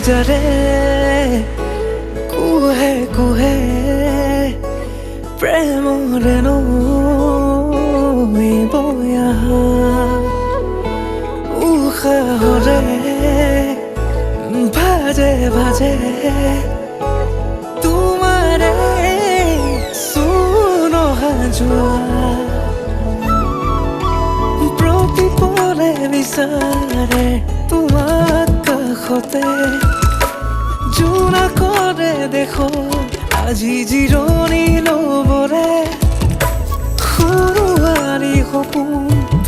ভিতৰে কুহে কুহে প্ৰেমৰে নৈ বৈ আহা উশাহৰে ভাজে ভাজে তোমাৰে চূণ অহা যোৱা প্ৰতিপলে বিচাৰে তোমাক কাষতে জোনাকৰে দেখো আজি জিৰণি ল'বৰে সৰুৱাৰী সপোন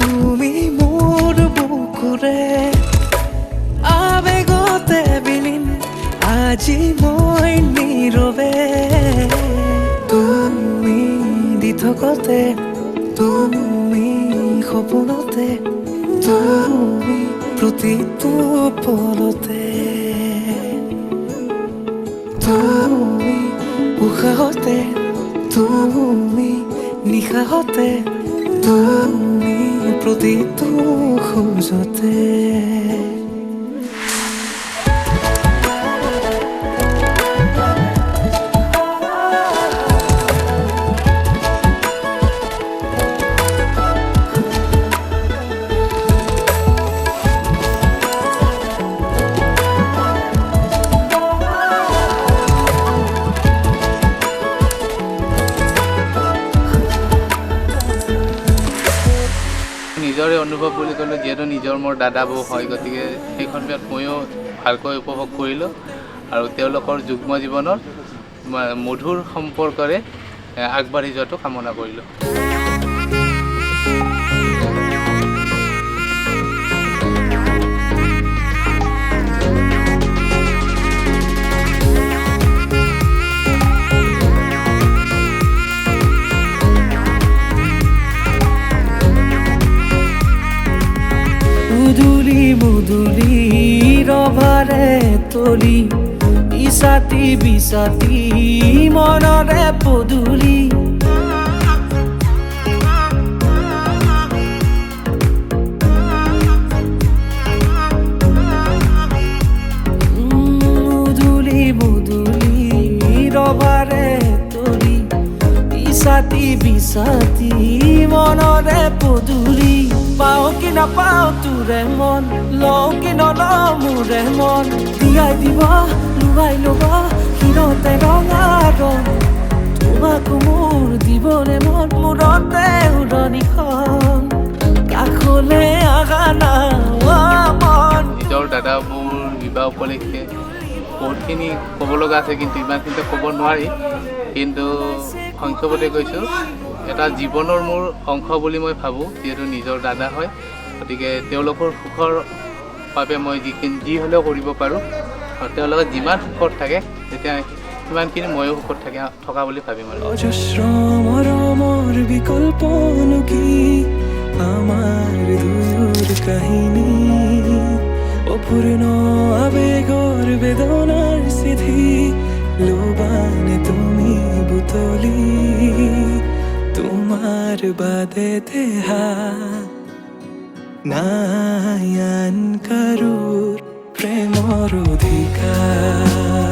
তুমি মোৰ বুকুৰে আবেগতে বিলীন আজি মই নীৰৱে তুমি দি থকতে তুমি সপোনতে তুমি প্ৰতিটো পলতে তুমি উশাহতে তুমি নিশাহতে তুমি প্ৰতিটো খোজতে নিজৰে অনুভৱ বুলি ক'লে যিহেতু নিজৰ মোৰ দাদা বৌ হয় গতিকে সেইখন বিয়াত ময়ো ভালকৈ উপভোগ কৰিলোঁ আৰু তেওঁলোকৰ যুগ্ম জীৱনৰ মধুৰ সম্পৰ্কৰে আগবাঢ়ি যোৱাটো কামনা কৰিলোঁ। মুদুলি মুদুলি ৰভাৰে তলি ইছাতি বিছাতি মনৰে পদুলি মুদুলি মুদুলি ৰভাৰে তলি ইছাতি বিছাতি মনৰে পদুলি পাও কি নাপাও তোৰে মন লওঁ কি নলওঁ মোৰে মন দিয়াই দিব লুৱাই ল'ব শিৰতে ৰঙা ৰং তোমাকো মোৰ দিবলে মন মূৰতে উৰণিখন কাষলে আহা না মন। নিজৰ দাদা বৌৰ বিবাহ উপলক্ষে বহুতখিনি ক'ব লগা আছে কিন্তু ইমানখিনিতে ক'ব নোৱাৰি কিন্তু সংক্ষেপতে কৈছোঁ এটা জীৱনৰ মোৰ অংশ বুলি মই ভাবোঁ যিহেতু নিজৰ দাদা হয় গতিকে তেওঁলোকৰ সুখৰ বাবে মই যি হ'লেও কৰিব পাৰোঁ আৰু তেওঁলোকে যিমান সুখত থাকে তেতিয়া সিমানখিনি ময়ো সুখত থকা বুলি ভাবিম আৰু অজস্ৰ মৰমৰ বিকল্পনো কি আমাৰ দুয়ৰ কাহিনী অপূৰ্ণ আবেগৰ বেদনাৰ সিদ্ধি লোবানে তুমি বুতলি তোমাৰ বাদে দেহা নায়ান কাৰুৰ প্ৰেমৰ অধিকাৰ